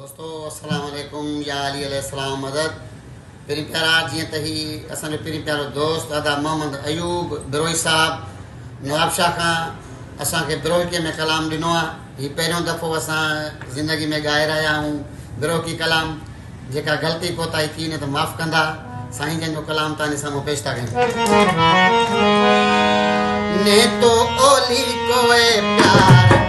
दोस्तों अस्सलाम वालेकुम या अली अलैहिस्सलाम मदद। पहिरीं प्यारा जीअं त ही असांजो पहिरीं प्यारो दोस्त अदा मोहम्मद अयूब बिरोही साहब नवाबशाह खां असांखे बिरोहिकीअ में कलाम ॾिनो आहे। हीउ पहिरियों दफ़ो असां ज़िंदगी में ॻाए रहिया आहियूं बिरोही कलाम। जेका ग़लती कोताही थी न त माफ़ कंदा। साईं जन जो कलाम तव्हांजे साम्हूं पेश था कयूं। ने तो ओली कोए प्यार